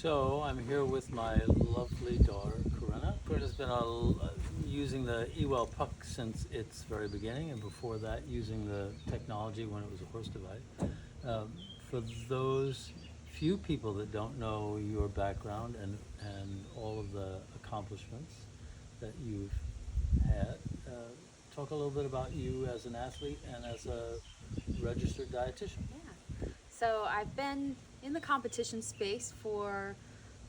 So I'm here with my lovely daughter, Corinna. Corinna's been using the eWell puck since its very beginning, and before that, using the technology when it was a horse device. For those few people that don't know your background and all of the accomplishments that you've had, talk a little bit about you as an athlete and as a registered dietitian. Yeah. So I've been in the competition space for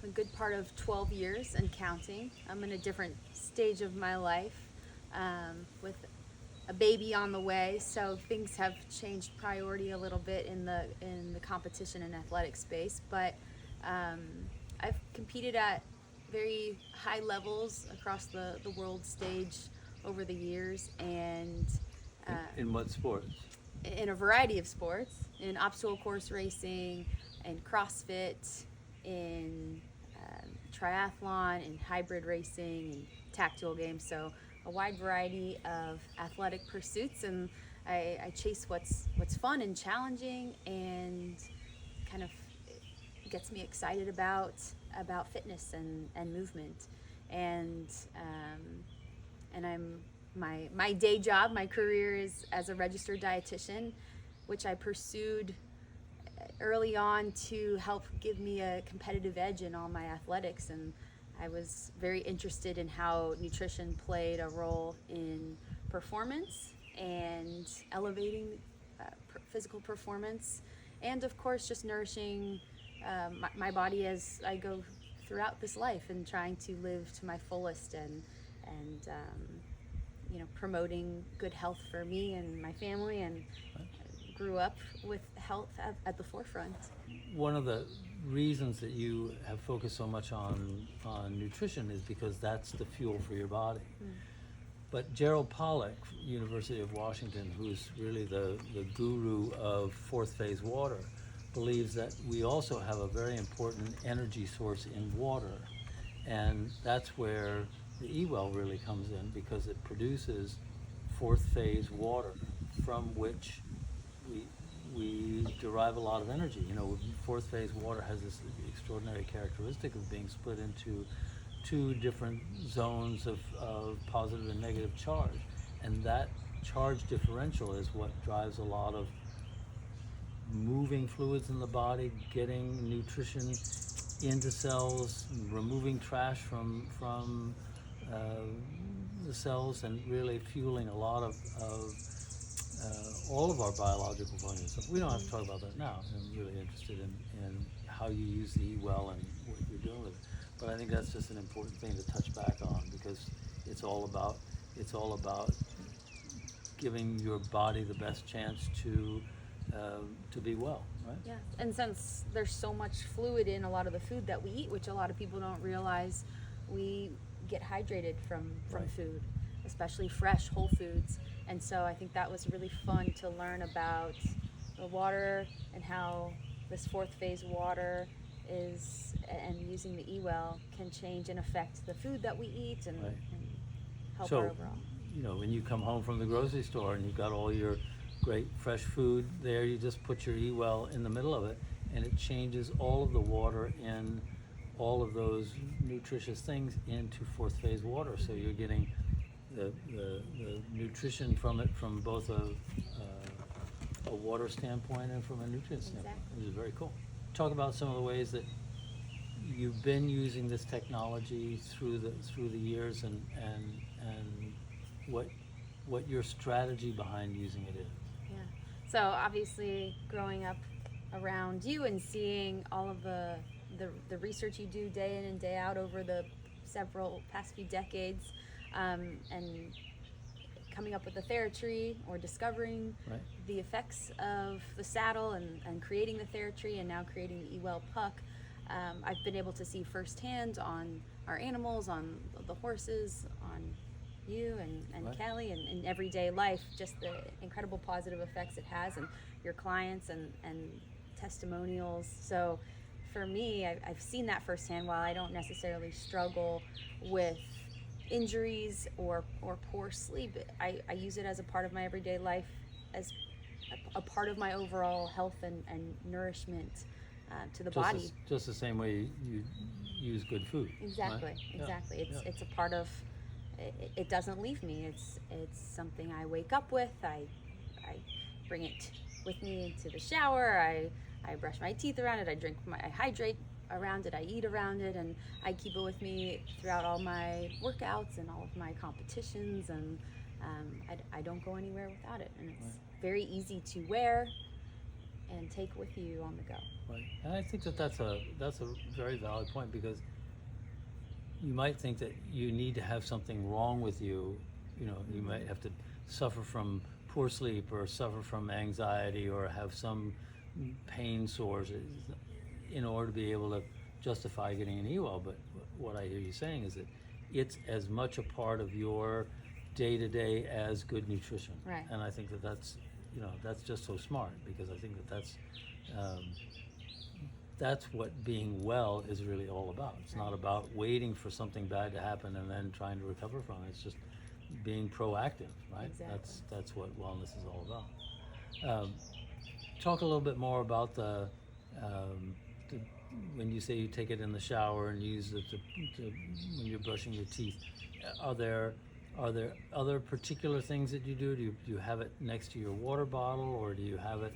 a good part of 12 years and counting. I'm in a different stage of my life with a baby on the way, so things have changed priority a little bit in the competition and athletic space. But I've competed at very high levels across the world stage over the years, and In what sports? in a variety of sports, in obstacle course racing, in CrossFit, in triathlon, in hybrid racing, and tactical games. So a wide variety of athletic pursuits, and I chase what's fun and challenging, and kind of gets me excited about fitness and movement, and I'm my day job, my career is as a registered dietitian, which I pursued early on to help give me a competitive edge in all my athletics. And I was very interested in how nutrition played a role in performance and elevating physical performance, and of course just nourishing my body as I go throughout this life and trying to live to my fullest, and promoting good health for me and my family, and grew up with health at the forefront. One of the reasons that you have focused so much on nutrition is because that's the fuel for your body. But Gerald Pollack, University of Washington, who's really the guru of fourth phase water, believes that we also have a very important energy source in water. And that's where the eWell really comes in, because it produces fourth phase water from which we derive a lot of energy. You know, fourth phase water has this extraordinary characteristic of being split into two different zones of positive and negative charge. And that charge differential is what drives a lot of moving fluids in the body, getting nutrition into cells, removing trash from the cells, and really fueling a lot of all of our biological functions. So we don't have to talk about that now. I'm really interested in how you use the eWell and what you're doing with it. But I think that's just an important thing to touch back on, because it's all about giving your body the best chance to be well, right? Yeah, and since there's so much fluid in a lot of the food that we eat, which a lot of people don't realize, we get hydrated from Right. food, especially fresh, whole foods. And so I think that was really fun to learn about the water and how this fourth phase water is, and using the eWell can change and affect the food that we eat, and, Right. and help So, our overall. you know, when you come home from the grocery store and you've got all your great fresh food there, you just put your eWell in the middle of it, and it changes all of the water in all of those nutritious things into fourth phase water. So you're getting the nutrition from it from both a water standpoint and from a nutrient standpoint, Exactly. which is very cool. Talk about some of the ways that you've been using this technology through the years, and what your strategy behind using it is. Yeah. So obviously, growing up around you and seeing all of the research you do day in and day out over the past few decades, and coming up with the TheraTree, or discovering Right. the effects of the saddle, and creating the TheraTree, and now creating the eWell puck, I've been able to see firsthand on our animals, on the horses, on you and Right. Kelly, and in everyday life, just the incredible positive effects it has, and your clients and testimonials. So for me, I've seen that firsthand. While I don't necessarily struggle with injuries or poor sleep, I use it as a part of my everyday life, as a part of my overall health and nourishment. to the just body. just the same way you use good food. Exactly, right? exactly. Yeah. It's a part of. It doesn't leave me. It's something I wake up with. I bring it with me into the shower. I brush my teeth around it. I hydrate around it. I eat around it, and I keep it with me throughout all my workouts and all of my competitions. And I don't go anywhere without it. And it's very easy to wear and take with you on the go. Right, and I think that's a very valid point, because you might think that you need to have something wrong with you. You know, you might have to suffer from poor sleep or suffer from anxiety or have some pain sores in order to be able to justify getting an eWell. But what I hear you saying is that it's as much a part of your day-to-day as good nutrition. Right. And I think that's just so smart, because I think that's what being well is really all about. It's not about waiting for something bad to happen and then trying to recover from it. It's just being proactive, right? Exactly. That's what wellness is all about. Talk a little bit more about the when you say you take it in the shower and use it when you're brushing your teeth. Are there other particular things that you do? Do you have it next to your water bottle, or do you have it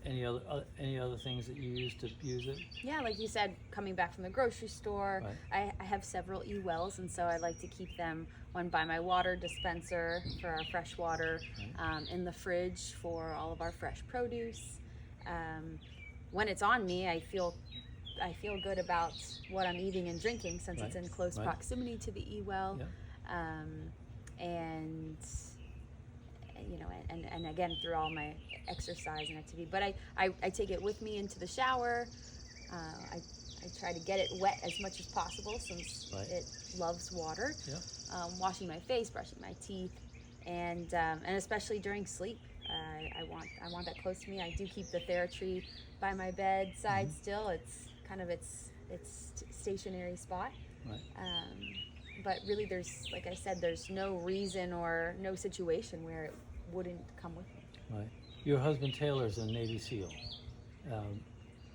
any other things that you use to use it? Yeah, like you said, coming back from the grocery store, Right. I have several eWells, and so I like to keep them, one by my water dispenser for our fresh water, in the fridge for all of our fresh produce. When it's on me, I feel good about what I'm eating and drinking, since it's in close proximity to the eWell. Yeah. And you know, and again, through all my exercise and activity. But I take it with me into the shower. I try to get it wet as much as possible, since it loves water. Yeah. Washing my face, brushing my teeth, and especially during sleep. I want that close to me. I do keep the TheraTree by my bedside still. It's kind of its stationary spot. Right. But really, like I said, there's no reason or no situation where it wouldn't come with me. Right. Your husband Taylor's a Navy SEAL.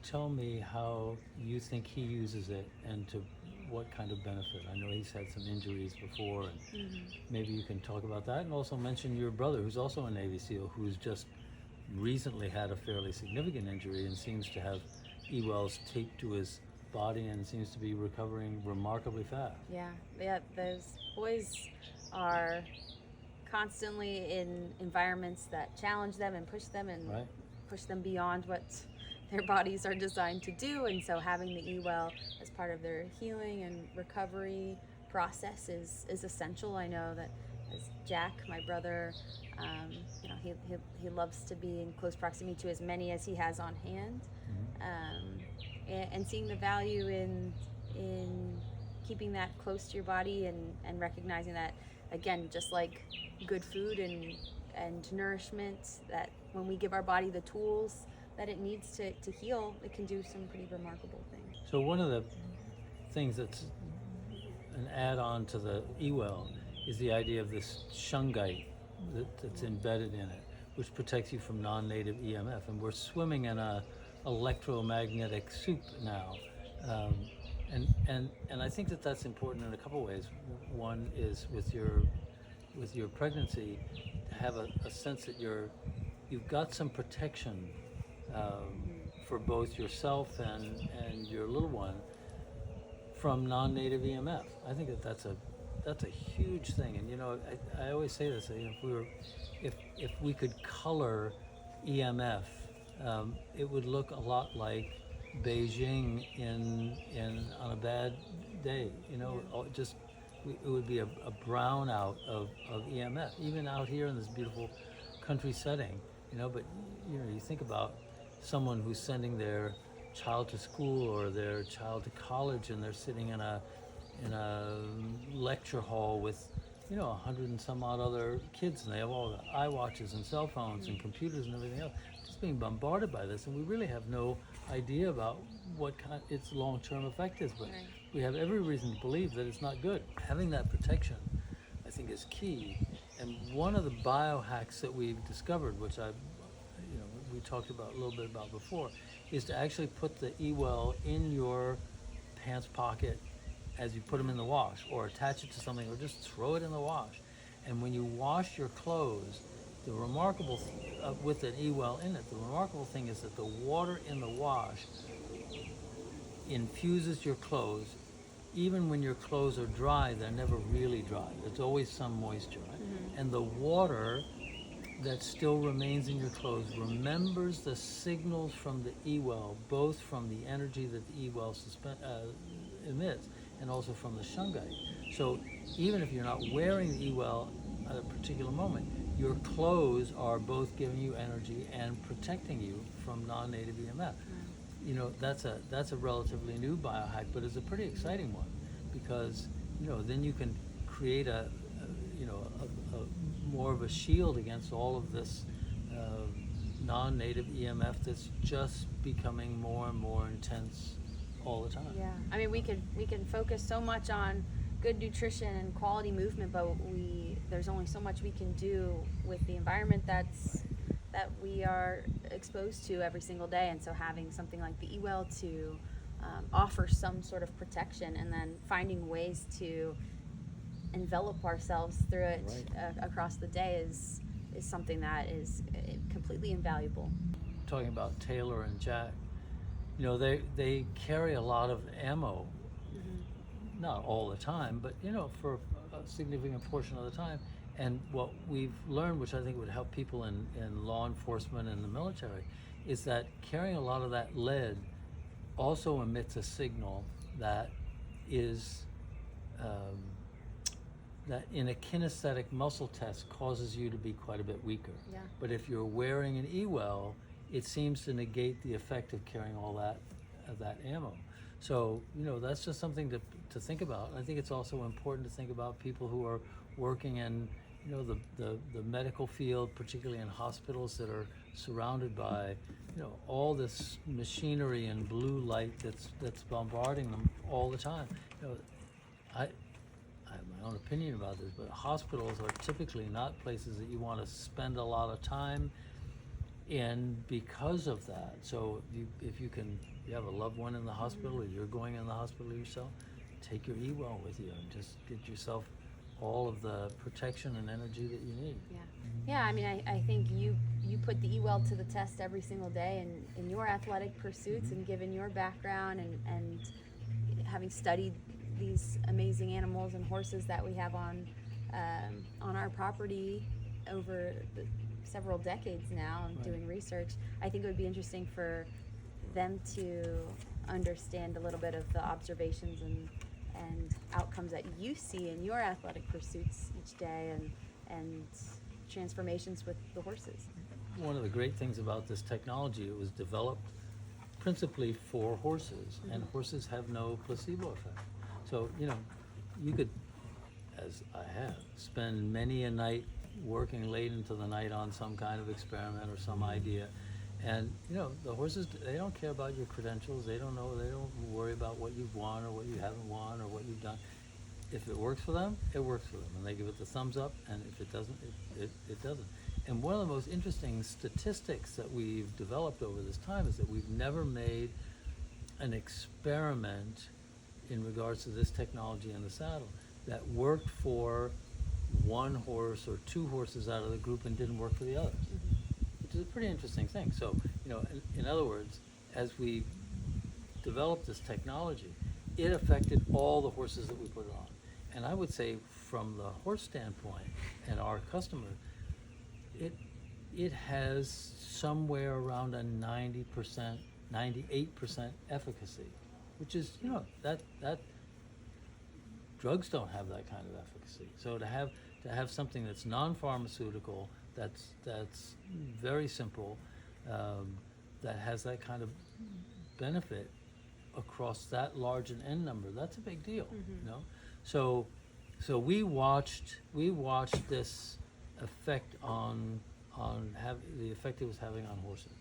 Tell me how you think he uses it, and to what kind of benefit. I know he's had some injuries before, and maybe you can talk about that, and also mention your brother, who's also a Navy SEAL, who's just recently had a fairly significant injury and seems to have eWells taped to his body and seems to be recovering remarkably fast. Yeah, those boys are constantly in environments that challenge them and push them push them beyond what their bodies are designed to do, and so having the eWell as part of their healing and recovery process is essential. I know that as Jack, my brother, you know, he loves to be in close proximity to as many as he has on hand. And seeing the value in keeping that close to your body, and recognizing that, again, just like good food and nourishment, that when we give our body the tools that it needs to heal, it can do some pretty remarkable things. So one of the things that's an add-on to the eWell is the idea of this shungite that's embedded in it, which protects you from non-native EMF. And we're swimming in a electromagnetic soup now, and I think that's important in a couple ways. One is with your pregnancy, to have a sense that you've got some protection for both yourself and your little one from non-native EMF. I think that's a huge thing. And you know, I always say this: if we could color EMF, it would look a lot like Beijing on a bad day. You know, it would be a brownout of EMF, even out here in this beautiful country setting. You know, but you know, you think about someone who's sending their child to school or their child to college, and they're sitting in a lecture hall with, you know, 100 and some odd other kids, and they have all the iWatches and cell phones and computers and everything else, just being bombarded by this, and we really have no idea about what kind its long-term effect is. But we have every reason to believe that it's not good. Having that protection, I think, is key. And one of the biohacks that we've discovered, which we talked about a little bit about before, is to actually put the eWell in your pants pocket as you put them in the wash, or attach it to something, or just throw it in the wash. And when you wash your clothes, the remarkable with an eWell in it, the remarkable thing is that the water in the wash infuses your clothes. Even when your clothes are dry, they're never really dry. There's always some moisture, right? And the water that still remains in your clothes remembers the signals from the eWell, both from the energy that the eWell emits and also from the shungite. So even if you're not wearing the eWell at a particular moment, your clothes are both giving you energy and protecting you from non-native EMF. You know, that's a relatively new biohack, but it's a pretty exciting one, because, you know, then you can create a more of a shield against all of this non-native EMF that's just becoming more and more intense all the time. Yeah, I mean, we can focus so much on good nutrition and quality movement, but there's only so much we can do with the environment that we are exposed to every single day. And so having something like the eWell to offer some sort of protection, and then finding ways to envelop ourselves through it across the day is something that is completely invaluable. Talking about Taylor and Jack, you know, they carry a lot of ammo, not all the time, but, you know, for a significant portion of the time. And what we've learned, which I think would help people in law enforcement and the military, is that carrying a lot of that lead also emits a signal that is that in a kinesthetic muscle test causes you to be quite a bit weaker. Yeah. But if you're wearing an eWell, it seems to negate the effect of carrying all that ammo. So, you know, that's just something to think about. I think it's also important to think about people who are working in, you know, the medical field, particularly in hospitals that are surrounded by, you know, all this machinery and blue light that's bombarding them all the time. You know, I have my own opinion about this, but hospitals are typically not places that you want to spend a lot of time in because of that. So if you have a loved one in the hospital, or you're going in the hospital yourself, take your eWell with you and just get yourself all of the protection and energy that you need. Yeah, I mean, I think you put the eWell to the test every single day in your athletic pursuits, and given your background and having studied these amazing animals and horses that we have on our property over several decades now, and doing research, I think it would be interesting for them to understand a little bit of the observations and outcomes that you see in your athletic pursuits each day, and transformations with the horses. One of the great things about this technology, it was developed principally for horses, and horses have no placebo effect. So, you know, you could, as I have, spend many a night working late into the night on some kind of experiment or some idea. And, you know, the horses, they don't care about your credentials. They don't worry about what you've won or what you haven't won or what you've done. If it works for them, it works for them. And they give it the thumbs up, and if it doesn't, it doesn't. And one of the most interesting statistics that we've developed over this time is that we've never made an experiment in regards to this technology in the saddle that worked for one horse or two horses out of the group and didn't work for the others, which is a pretty interesting thing. So, you know, in other words, as we developed this technology, it affected all the horses that we put it on. And I would say from the horse standpoint and our customer, it has somewhere around a 90%, 98% efficacy, which is, you know, that drugs don't have that kind of efficacy. So to have something that's non-pharmaceutical, that's very simple, that has that kind of benefit across that large an N number, that's a big deal, you know. So we watched this effect on the effect it was having on horses,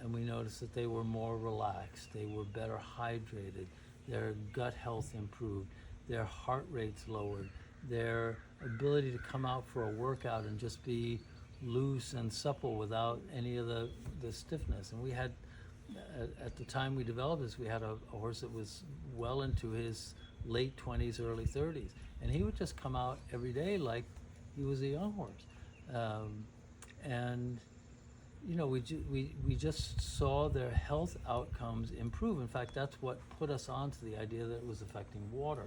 and we noticed that they were more relaxed, they were better hydrated, their gut health improved, their heart rates lowered, their ability to come out for a workout and just be loose and supple without any of the stiffness. And we had at the time we developed this, we had a horse that was well into his late 20s, early 30s, and he would just come out every day like he was a young horse. And you know, we just saw their health outcomes improve. In fact, that's what put us onto the idea that it was affecting water,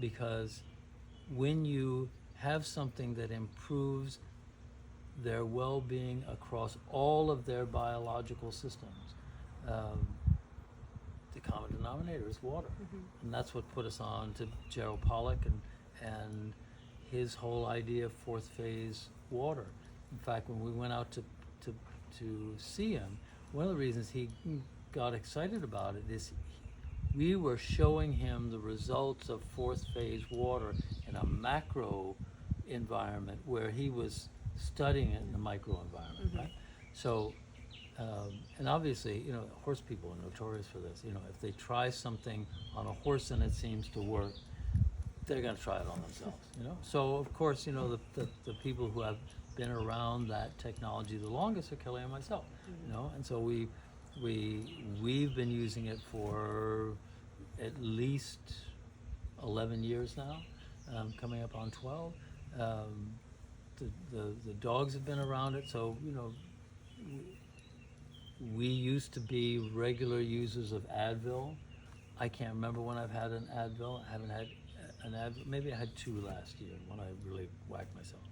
because when you have something that improves their well-being across all of their biological systems, the common denominator is water. And that's what put us on to Gerald Pollack and his whole idea of fourth phase water. In fact, when we went out to see him, one of the reasons he got excited about it is we were showing him the results of fourth phase water in a macro environment where he was studying it in the micro environment, right? So, and obviously, you know, horse people are notorious for this. You know, if they try something on a horse and it seems to work, they're going to try it on themselves, you know? So, of course, you know, the people who have been around that technology the longest are Kelly and myself, you know? And so we've been using it for at least 11 years now, coming up on 12. The dogs have been around it, so, you know, we used to be regular users of Advil. I can't remember when I've had an Advil. I haven't had an Advil. Maybe I had 2 last year when I really whacked myself.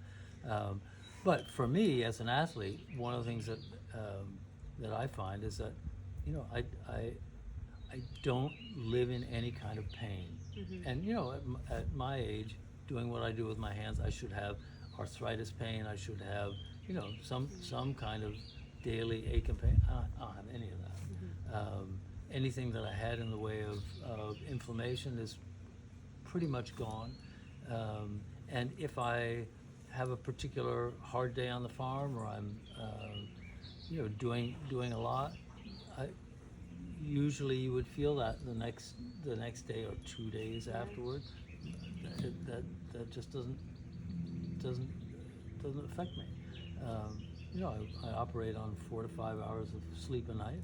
But for me, as an athlete, one of the things that I find is that, you know, I don't live in any kind of pain. And, you know, at my age, doing what I do with my hands, I should have arthritis pain. I should have, you know, some kind of daily ache and pain. I don't have any of that. Anything that I had in the way of inflammation is pretty much gone. And if I have a particular hard day on the farm, or I'm, you know, doing a lot, usually you would feel that the next day or 2 days afterward. That just doesn't affect me. You know, I operate on 4 to 5 hours of sleep a night,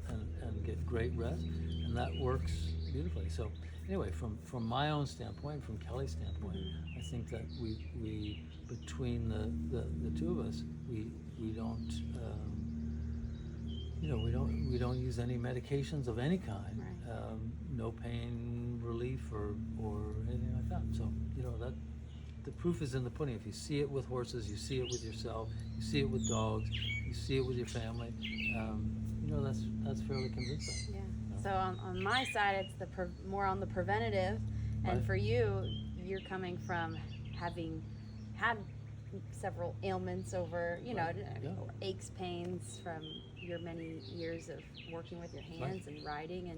and get great rest, and that works beautifully. So anyway, from my own standpoint, from Kelly's standpoint, I think that we between the two of us, we don't, you know, we don't use any medications of any kind, no pain relief or anything like that. So, you know, that the proof is in the pudding. If you see it with horses, you see it with yourself, you see it with dogs, you see it with your family. You know, that's fairly convincing. Yeah. You know? So on my side, it's more on the preventative, and for you, you're coming from having had several ailments over, you know, aches, pains from your many years of working with your hands and riding,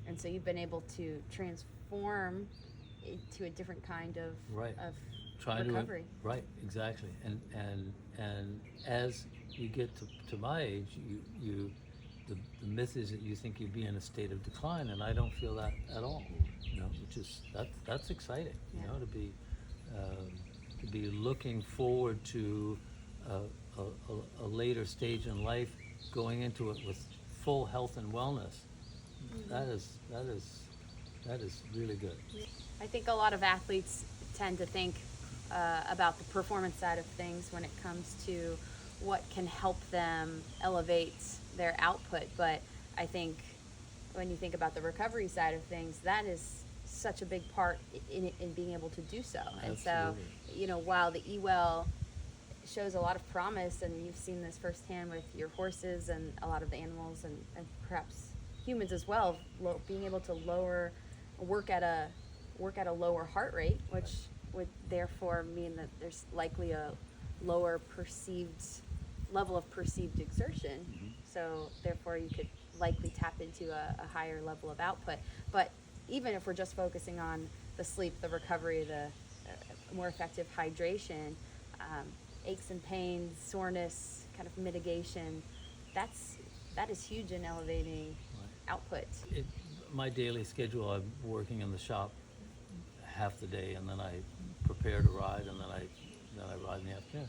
and so you've been able to transform to a different kind of recovery. Right, exactly. And as you get to my age, the myth is that you think you'd be in a state of decline, and I don't feel that at all. You know, which is that's exciting. You know, to be looking forward to a later stage in life, going into it with full health and wellness. That is really good. I think a lot of athletes tend to think about the performance side of things when it comes to what can help them elevate their output, but I think when you think about the recovery side of things, that is such a big part in being able to do so. And so, you know, while the eWell shows a lot of promise, and you've seen this firsthand with your horses and a lot of the animals and perhaps humans as well, being able to work at a lower heart rate, which would therefore mean that there's likely a lower level of perceived exertion. So therefore you could likely tap into a higher level of output. But even if we're just focusing on the sleep, the recovery, the more effective hydration, aches and pains, soreness, kind of mitigation, that is huge in elevating output. My daily schedule, I'm working in the shop half the day, and then I prepare to ride, and then I ride in the afternoon.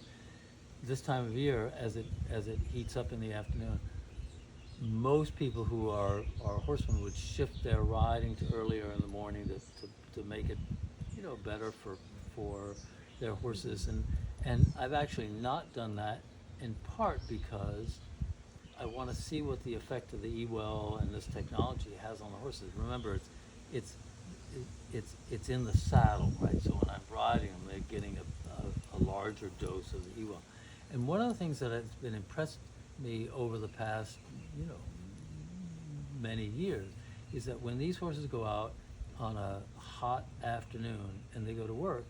This time of year, as it heats up in the afternoon, most people who are horsemen would shift their riding to earlier in the morning to make it, better for their horses. And I've actually not done that, in part because I want to see what the effect of the eWell and this technology has on the horses. Remember, it's in the saddle, right? So when I'm riding them, they're getting a larger dose of the eWell. And one of the things that has been impressed me over the past, many years, is that when these horses go out on a hot afternoon and they go to work,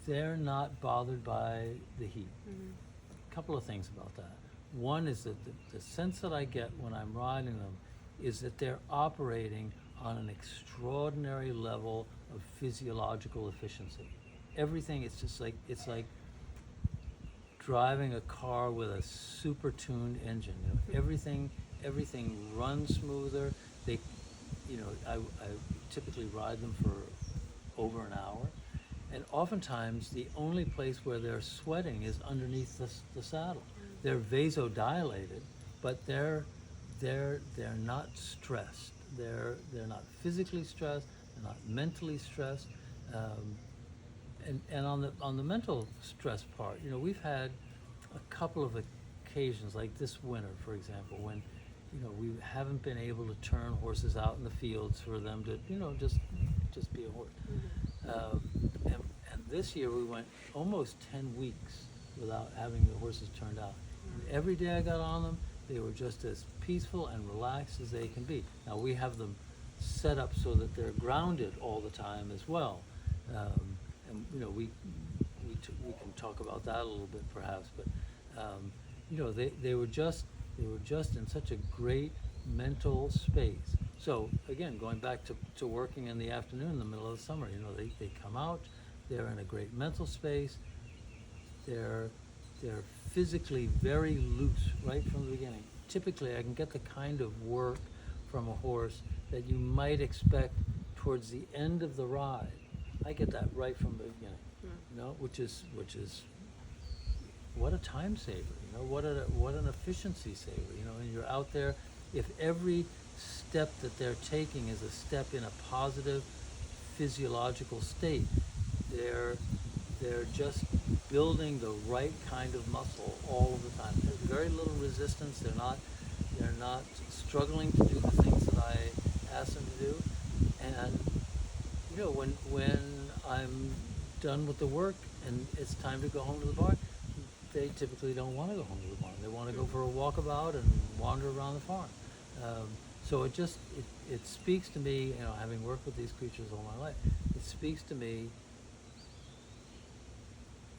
they're not bothered by the heat. A couple of things about that. One is that the sense that I get when I'm riding them is that they're operating on an extraordinary level of physiological efficiency. Everything, it's like driving a car with a super tuned engine. Everything runs smoother. They, I typically ride them for over an hour, and oftentimes the only place where they're sweating is underneath the saddle. They're vasodilated, but they're not stressed. They're not physically stressed. They're not mentally stressed. And on the mental stress part, we've had a couple of occasions, like this winter, for example, when we haven't been able to turn horses out in the fields for them to just be a horse. And this year we went almost 10 weeks without having the horses turned out. And every day I got on them, they were just as peaceful and relaxed as they can be. Now we have them set up so that they're grounded all the time as well. And we can talk about that a little bit perhaps, but they were just in such a great mental space. So again, going back to working in the afternoon in the middle of the summer, they come out, they're in a great mental space, they're physically very loose right from the beginning. Typically I can get the kind of work from a horse that you might expect towards the end of the ride. I get that right from the beginning, which is what a time saver, what an efficiency saver, and you're out there. If every step that they're taking is a step in a positive physiological state, they're just building the right kind of muscle all of the time. There's very little resistance. They're not struggling to do the things that I ask them to do. And when I'm done with the work and it's time to go home to the barn, they typically don't want to go home to the barn. They want to go for a walkabout and wander around the farm. So it speaks to me, having worked with these creatures all my life, it speaks to me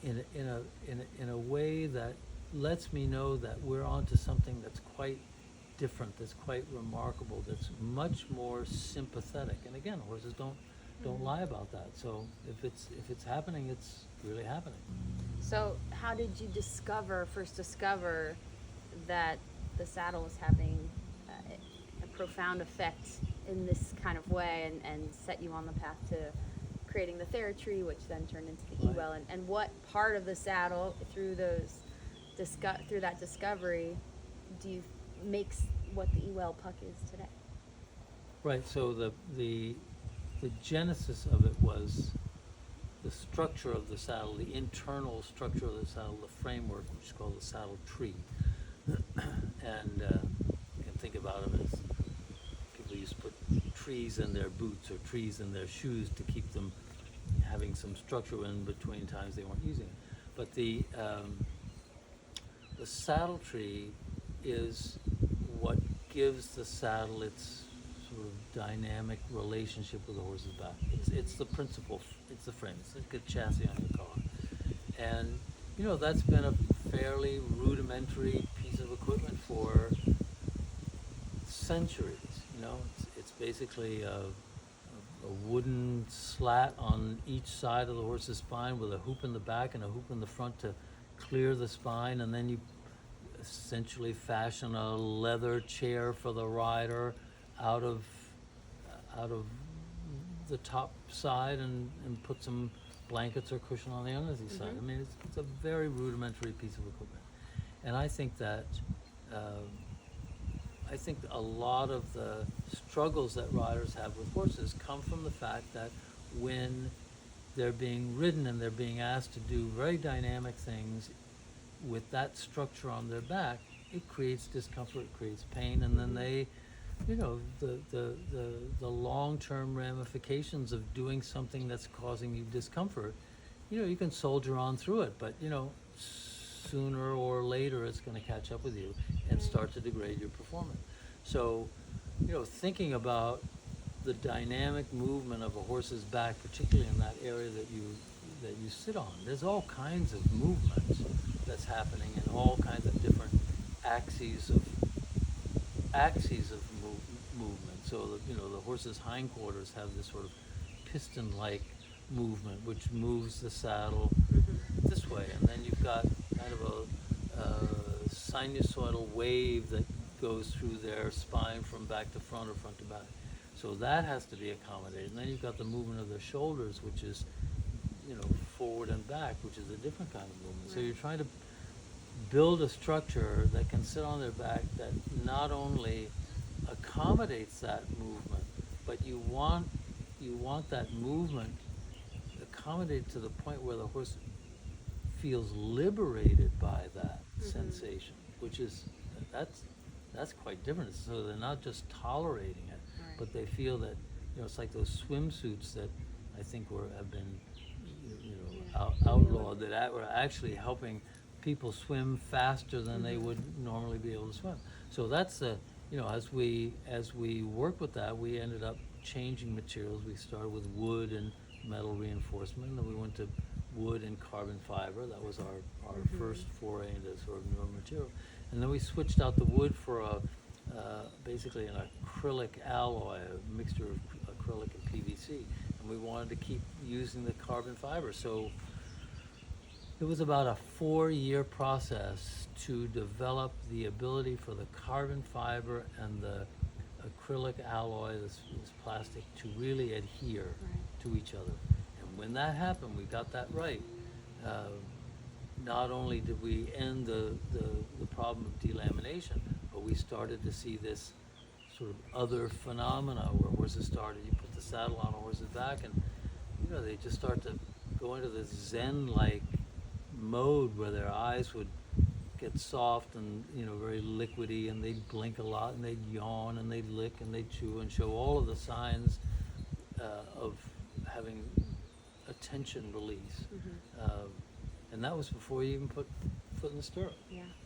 in a way that lets me know that we're onto something that's quite different, that's quite remarkable, that's much more sympathetic. And again, horses don't lie about that. So if it's happening, it's really happening. So how did you first discover that the saddle was having a profound effect in this kind of way, and set you on the path to creating the TheraTree, which then turned into the Right. eWell, and what part of the saddle through that discovery makes what the eWell puck is today? Right. So the genesis of it was the structure of the saddle, the internal structure of the saddle, the framework, which is called the saddle tree. And you can think about them as people used to put trees in their boots or trees in their shoes to keep them having some structure in between times they weren't using it. But the saddle tree is what gives the saddle its sort of dynamic relationship with the horse's back. It's the principle, it's the frame, it's like a chassis on your car. And that's been a fairly rudimentary piece of equipment for centuries. It's basically a wooden slat on each side of the horse's spine with a hoop in the back and a hoop in the front to clear the spine, and then you essentially fashion a leather chair for the rider out of the top side and put some blankets or cushion on the underside side. I mean, it's a very rudimentary piece of equipment. And I think that I think a lot of the struggles that riders have with horses come from the fact that when they're being ridden and they're being asked to do very dynamic things with that structure on their back, it creates discomfort, it creates pain, and then they, you know, the long-term ramifications of doing something that's causing you discomfort, you know, you can soldier on through it, but, you know, sooner or later it's going to catch up with you and start to degrade your performance. So, you know, thinking about the dynamic movement of a horse's back, particularly in that area that you sit on, there's all kinds of movements that's happening in all kinds of different axes of movement. So the, you know, the horse's hindquarters have this sort of piston-like movement which moves the saddle this way, and then you've got kind of a sinusoidal wave that goes through their spine from back to front or front to back. So that has to be accommodated. And then you've got the movement of their shoulders, which is, you know, forward and back, which is a different kind of movement. So you're trying to build a structure that can sit on their back that not only accommodates that movement, but you want that movement accommodated to the point where the horse feels liberated by that sensation, which is, that's quite different. So they're not just tolerating it, but they feel that, you know, it's like those swimsuits that I think have been, you know, outlawed, that were actually helping people swim faster than they would normally be able to swim. So that's the, you know, as we work with that, we ended up changing materials. We started with wood and metal reinforcement, and then we went to wood and carbon fiber. That was our first foray into sort of newer material. And then we switched out the wood for basically an acrylic alloy, a mixture of acrylic and PVC. And we wanted to keep using the carbon fiber. So it was about a 4-year process to develop the ability for the carbon fiber and the acrylic alloy, this plastic, to really adhere to each other. And when that happened, we got that right. Not only did we end the problem of delamination, but we started to see this sort of other phenomena where horses started, you put the saddle on a horse's back and, you know, they just start to go into this Zen-like mode where their eyes would get soft and, you know, very liquidy, and they'd blink a lot, and they'd yawn, and they'd lick, and they'd chew, and show all of the signs of having attention release. And that was before you even put foot in the stirrup.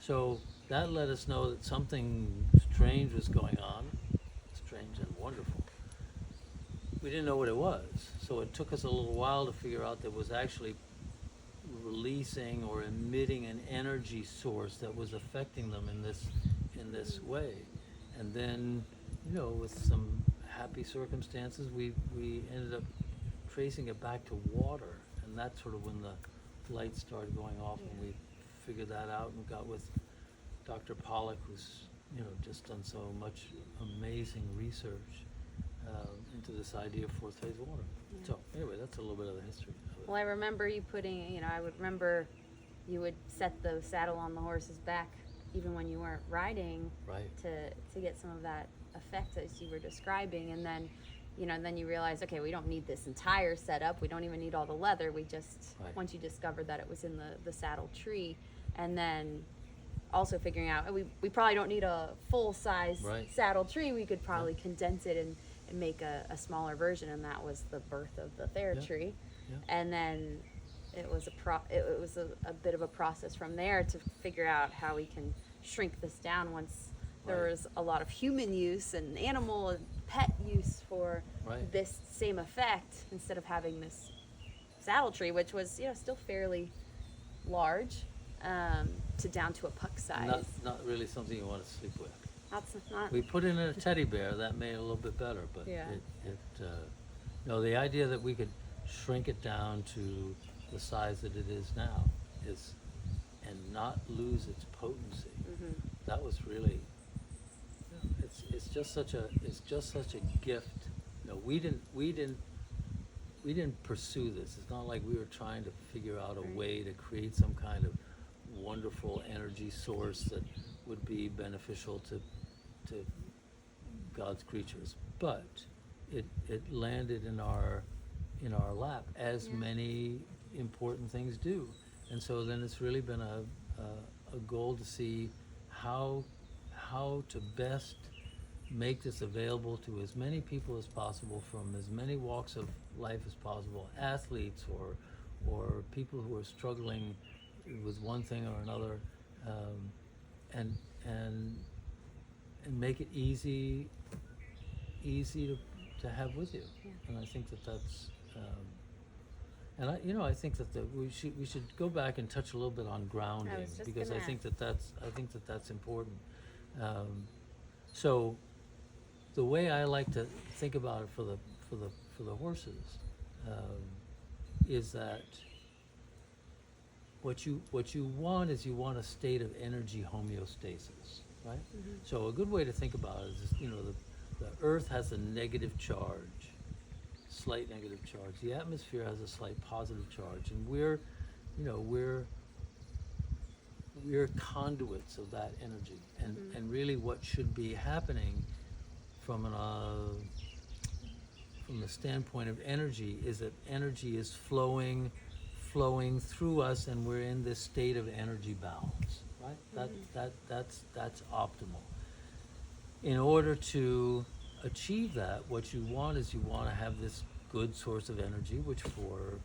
So that let us know that something strange was going on, strange and wonderful. We didn't know what it was, so it took us a little while to figure out that it was actually releasing or emitting an energy source that was affecting them in this way. And then, you know, with some happy circumstances, we ended up tracing it back to water, and that's sort of when the lights started going off, and we figured that out and got with Dr. Pollack, who's, you know, just done so much amazing research into this idea of fourth phase water. So anyway, that's a little bit of the history of it. Well, I remember you putting, you know, I would remember you would set the saddle on the horse's back even when you weren't riding, to get some of that effect as you were describing, and then, you know, and then you realize, okay, we don't need this entire setup, we don't even need all the leather, we just, once you discovered that it was in the saddle tree, and then also figuring out, we probably don't need a full-size saddle tree, we could probably condense it and make a smaller version, and that was the birth of the TheraTree. And then it was a bit of a process from there to figure out how we can shrink this down once there was a lot of human use and animal and pet use for this same effect, instead of having this saddle tree, which was, you know, still fairly large, to down to a puck size. Not really something you want to sleep with. That's not. We put in a teddy bear, that made it a little bit better, but no, the idea that we could shrink it down to the size that it is now and not lose its potency. That was really, you know, it's just such a gift. You know, we didn't pursue this. It's not like we were trying to figure out a way to create some kind of wonderful energy source that would be beneficial to God's creatures, but it landed in our lap, as many important things do. And so then it's really been a goal to see how to best make this available to as many people as possible from as many walks of life as possible, athletes or people who are struggling with one thing or another, and make it easy to have with you. Yeah. And I think that's I think that we should go back and touch a little bit on grounding, I was just because gonna I think that's important. So the way I like to think about it for the horses is that what you want is you want a state of energy homeostasis, right? Mm-hmm. So a good way to think about it is, the Earth has a negative charge, slight negative charge. The atmosphere has a slight positive charge, and we're conduits of that energy. And Mm-hmm. and really, what should be happening from the standpoint of energy is that energy is flowing through us, and we're in this state of energy balance, right? That's optimal. In order to achieve that, what you want is you want to have this good source of energy, which for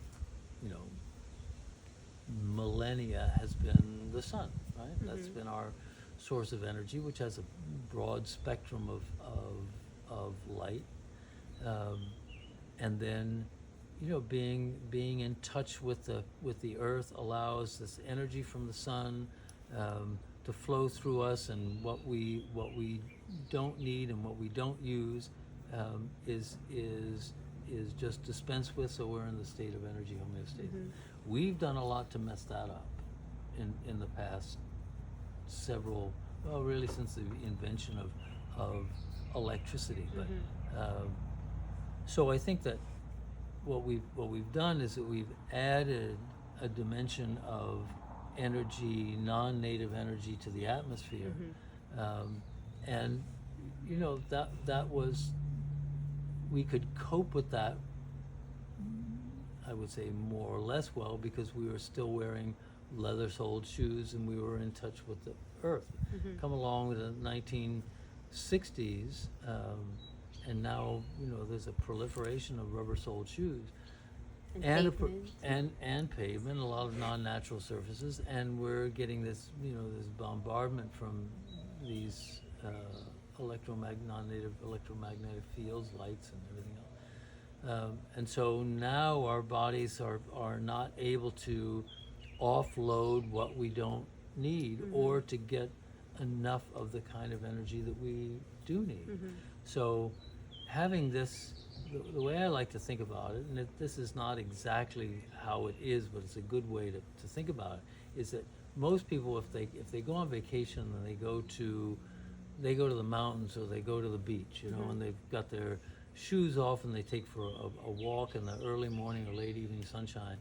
millennia has been the sun, right? Mm-hmm. That's been our source of energy, which has a broad spectrum of light, and then being in touch with the earth allows this energy from the sun to flow through us, and what we don't need and what we don't use is just dispensed with, so we're in the state of energy homeostasis. Mm-hmm. We've done a lot to mess that up in the past really since the invention of electricity. But Mm-hmm. so I think that what we've done is that we've added a dimension of energy, non-native energy, to the atmosphere. Mm-hmm. And that was, we could cope with that, I would say, more or less well, because we were still wearing leather-soled shoes and we were in touch with the earth. Mm-hmm. Come along with the 1960s, and now there's a proliferation of rubber-soled shoes. And And pavement, a lot of non-natural surfaces, and we're getting this this bombardment from these non-native electromagnetic fields, lights, and everything else. And so now our bodies are not able to offload what we don't need, Mm-hmm. or to get enough of the kind of energy that we do need. Mm-hmm. So having this, the way I like to think about it, and this is not exactly how it is, but it's a good way to think about it, is that most people, if they go on vacation and they go to the mountains or they go to the beach, Mm-hmm. and they've got their shoes off and they take for a walk in the early morning or late evening sunshine.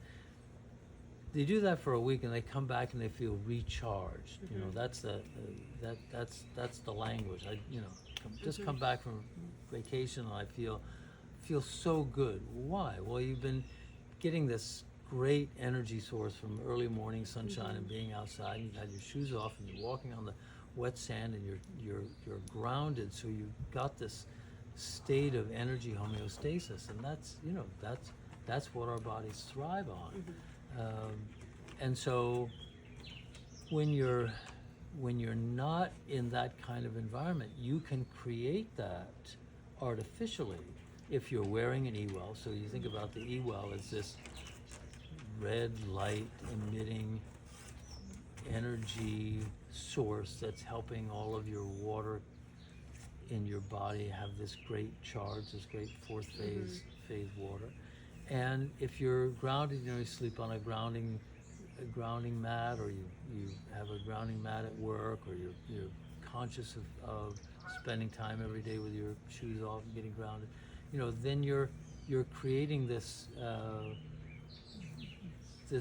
They do that for a week and they come back and they feel recharged. Mm-hmm. That's the language. Just Mm-hmm. come back from vacation and I feel so good. Why? Well, you've been getting this great energy source from early morning sunshine Mm-hmm. and being outside, and you've had your shoes off and you're walking on the wet sand and you're grounded, so you've got this state of energy homeostasis, and that's what our bodies thrive on. Mm-hmm. And so when you're not in that kind of environment, you can create that artificially if you're wearing an eWell. So you think about the eWell as this red light emitting energy source that's helping all of your water in your body have this great charge, this great fourth phase water. And if you're grounded, you sleep on a grounding mat, or you have a grounding mat at work, or you're conscious of spending time every day with your shoes off and getting grounded, then you're creating this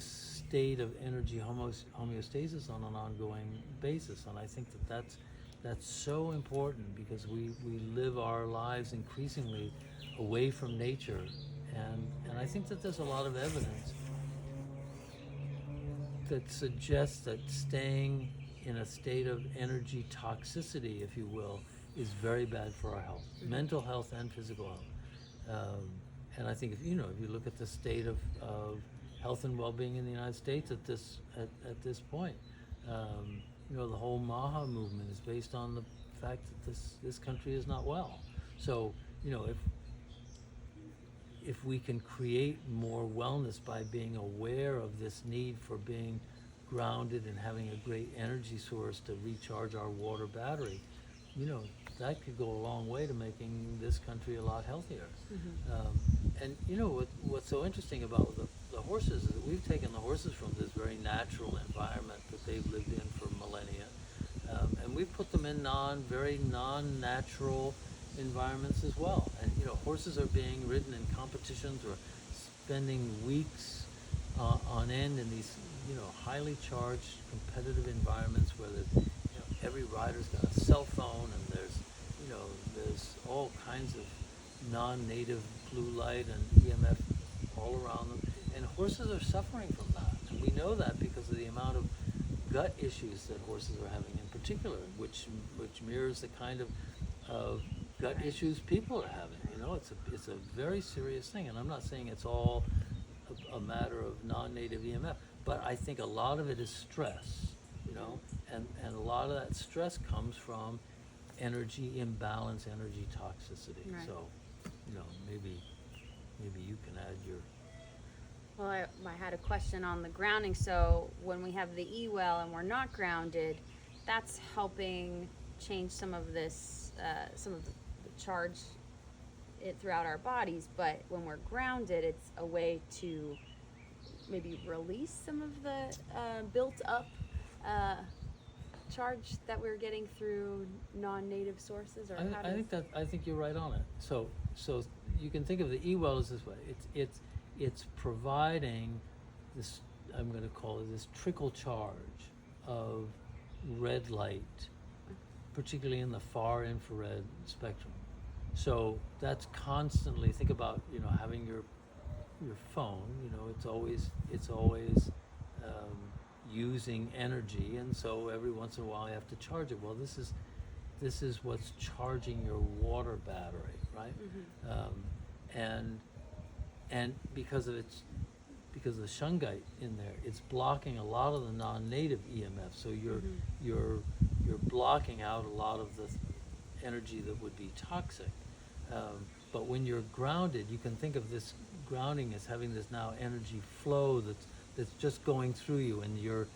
state of energy homeostasis on an ongoing basis. And I think that's That's so important because we live our lives increasingly away from nature, and I think that there's a lot of evidence that suggests that staying in a state of energy toxicity, if you will, is very bad for our health, mental health and physical health. And I think if you look at the state of health and well-being in the United States at this point, the whole MAHA movement is based on the fact that this country is not well. So if we can create more wellness by being aware of this need for being grounded and having a great energy source to recharge our water battery, that could go a long way to making this country a lot healthier. And what's so interesting about the horses is that we've taken the horses from this very natural environment that they've lived in for millennia, and we've put them in very non-natural environments as well. And horses are being ridden in competitions or spending weeks on end in these highly charged competitive environments where every rider's got a cell phone, and there's all kinds of non-native blue light and EMF all around them, and horses are suffering from that, and we know that because of the amount of gut issues that horses are having in particular, which mirrors the kind of gut issues people are having. It's a very serious thing, and I'm not saying it's all a matter of non-native EMF, but I think a lot of it is stress, and a lot of that stress comes from energy imbalance, energy toxicity. Right. So, maybe you can add your. Well, I had a question on the grounding. So when we have the eWell and we're not grounded, that's helping change some of this, some of the charge throughout our bodies. But when we're grounded, it's a way to maybe release some of the built up charge that we're getting through non-native sources. Or I think you're right on it. So you can think of the eWell as this way. It's providing this, I'm going to call it this trickle charge of red light, particularly in the far infrared spectrum. So that's constantly, think about, having your phone, it's always using energy, and so every once in a while you have to charge it. Well, this is what's charging your water battery, right? And because of the shungite in there, it's blocking a lot of the non-native EMF. So you're blocking out a lot of the energy that would be toxic. But when you're grounded, you can think of this grounding as having this now energy flow that's just going through you, and your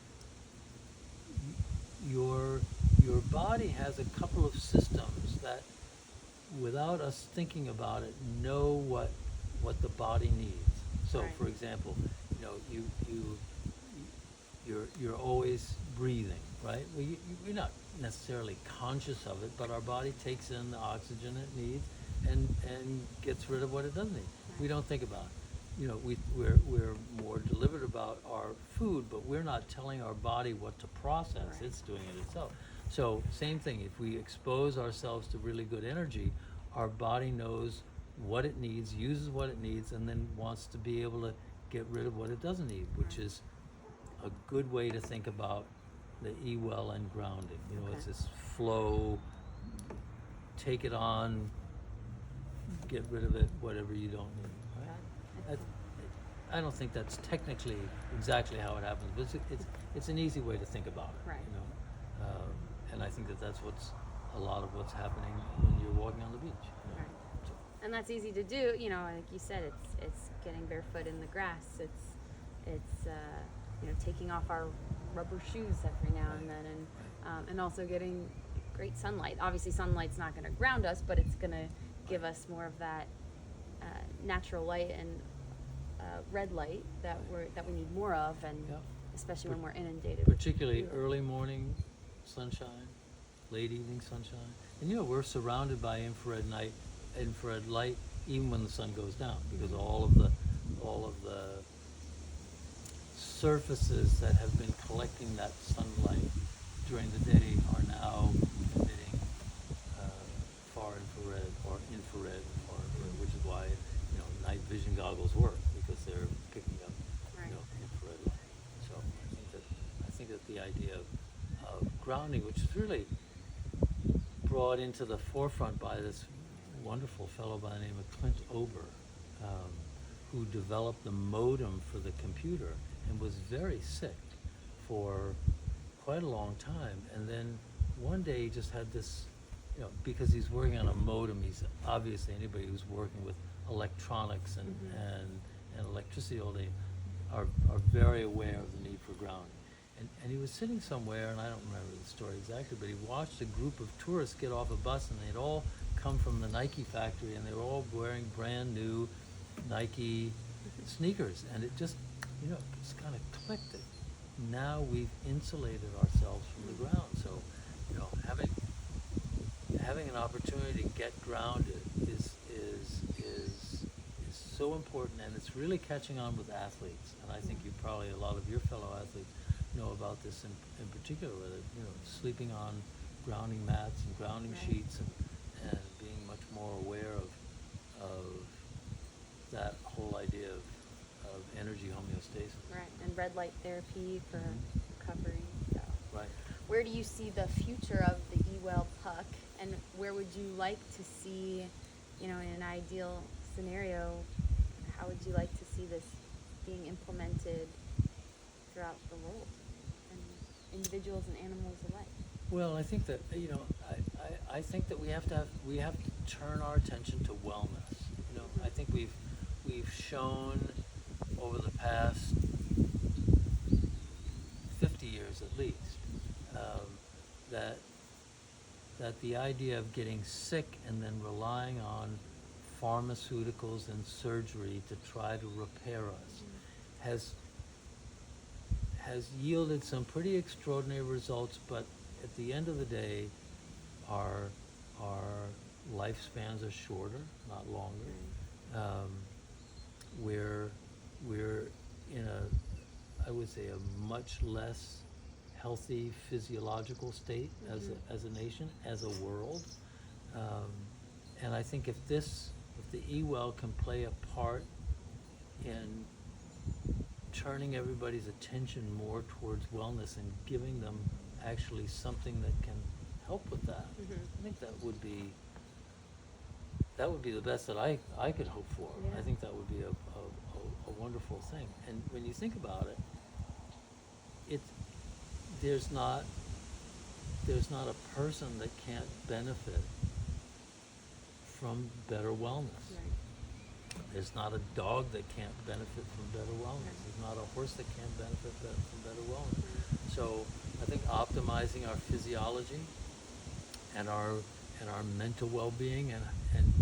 body has a couple of systems that, without us thinking about it, know what the body needs. So, right. For example, you're always breathing, right? Well, you're not necessarily conscious of it, but our body takes in the oxygen it needs and gets rid of what it doesn't need. Right. We don't think about it. We're more deliberate about our food, but we're not telling our body what to process. Right. It's doing it itself. So same thing, if we expose ourselves to really good energy, our body knows what it needs, uses what it needs, and then wants to be able to get rid of what it doesn't need, which is a good way to think about the eWell and grounding. It's this flow, take it on, get rid of it, whatever you don't need. Right? I don't think that's technically exactly how it happens, but it's an easy way to think about it. Right. And I think that's a lot of what's happening when you're walking on the beach. Right. And that's easy to do, like you said, it's getting barefoot in the grass. It's taking off our rubber shoes every now and then, and also getting great sunlight. Obviously, sunlight's not going to ground us, but it's going to give us more of that natural light and red light that we need more of, and especially when we're inundated. Particularly early morning sunshine, late evening sunshine, and we're surrounded by infrared light even when the sun goes down, because all of the surfaces that have been collecting that sunlight during the day are now emitting infrared, which is why, you know, night vision goggles work, because they're picking up, Right. you know, infrared light. So I think that the idea of grounding, which is really brought into the forefront by this wonderful fellow by the name of Clint Ober, who developed the modem for the computer and was very sick for quite a long time. And then one day he just had this, you know, because he's working on a modem, he's obviously, anybody who's working with electronics and electricity all day are very aware of the need for grounding. And he was sitting somewhere, and I don't remember the story exactly, but he watched a group of tourists get off a bus, and they'd all come from the Nike factory, and they were all wearing brand new Nike sneakers. And it just, you know, just kind of clicked that now we've insulated ourselves from the ground. So, you know, having an opportunity to get grounded is so important, and it's really catching on with athletes. And I think you probably, a lot of your fellow athletes know about this in particular, whether, you know, sleeping on grounding mats and grounding sheets, and being much more aware of that whole idea of energy homeostasis. Right, and red light therapy for recovery. So. Right. Where do you see the future of the eWell puck, and where would you like to see, you know, in an ideal scenario, how would you like to see this being implemented throughout the world, and individuals and animals alike? Well, I think that, you know, I think that we have to turn our attention to wellness. You know, I think we've shown over the past 50 years at least, that the idea of getting sick and then relying on pharmaceuticals and surgery to try to repair us has yielded some pretty extraordinary results, but at the end of the day, our lifespans are shorter, not longer. We're in I would say, a much less healthy physiological state as a nation, as a world. And I think if the eWell can play a part in turning everybody's attention more towards wellness and giving them actually something that can help with that, I think that would be the best that I could hope for. Yeah. I think that would be a wonderful thing. And when you think about it, there's not a person that can't benefit from better wellness. Right. There's not a dog that can't benefit from better wellness. There's not a horse that can't benefit from better wellness. So I think optimizing our physiology and our mental well-being and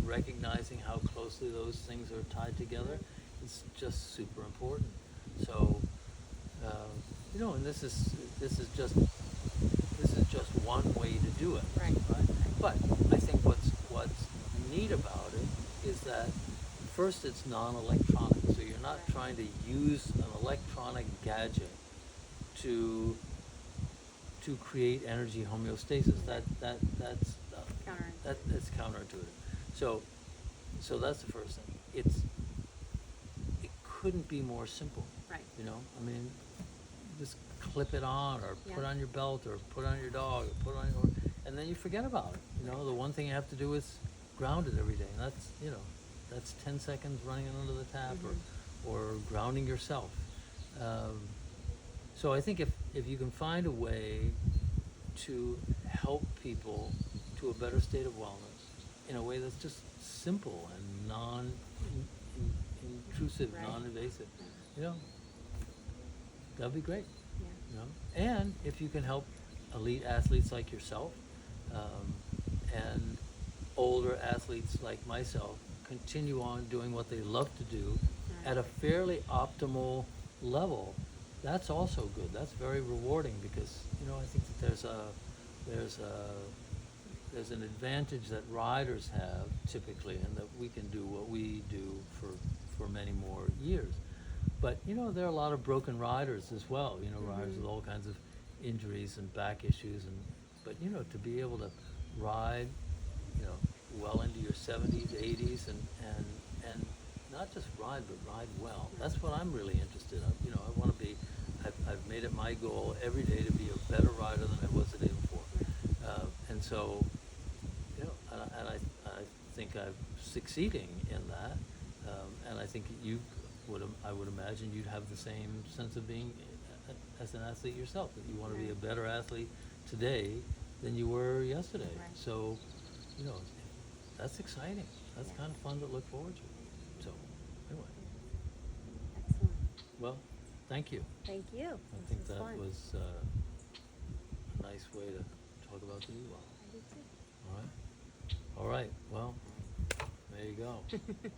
recognizing how closely those things are tied together is just super important. So you know, and this is just one way to do it. Right. But I think what's neat about it is that first it's non-electronic, so you're not trying to use an electronic gadget to create energy homeostasis. That's counterintuitive. So that's the first thing. It couldn't be more simple. Right. You know, I mean, just clip it on, or put on your belt, or put on your dog, or put on your, and then you forget about it. You know, the one thing you have to do is ground it every day, and that's 10 seconds running it under the tap, or grounding yourself. So I think if you can find a way to help people to a better state of wellness in a way that's just simple and non-intrusive, non-invasive, you know, that'd be great. Yeah. You know, and if you can help elite athletes like yourself, and older athletes like myself continue on doing what they love to do at a fairly optimal level, that's also good. That's very rewarding, because, you know, I think that there's an advantage that riders have typically, and that we can do what we do for many more years. But, you know, there are a lot of broken riders as well, you know, riders with all kinds of injuries and back issues, but, you know, to be able to ride, you know, well into your 70s, 80s, and not just ride, but ride well. That's what I'm really interested in. You know, I want to be, I've made it my goal every day to be a better rider than I was the day before. And so, you know, and I think I'm succeeding in that. And I think I would imagine you'd have the same sense of being as an athlete yourself, that you want to be a better athlete today than you were yesterday. Right. So, you know, that's exciting. That's Yeah. kind of fun to look forward to. So, anyway, Excellent. well, thank you. Thank you. I think that fun. was a nice way to talk about the eWell. I did too. All right. All right. Well, there you go.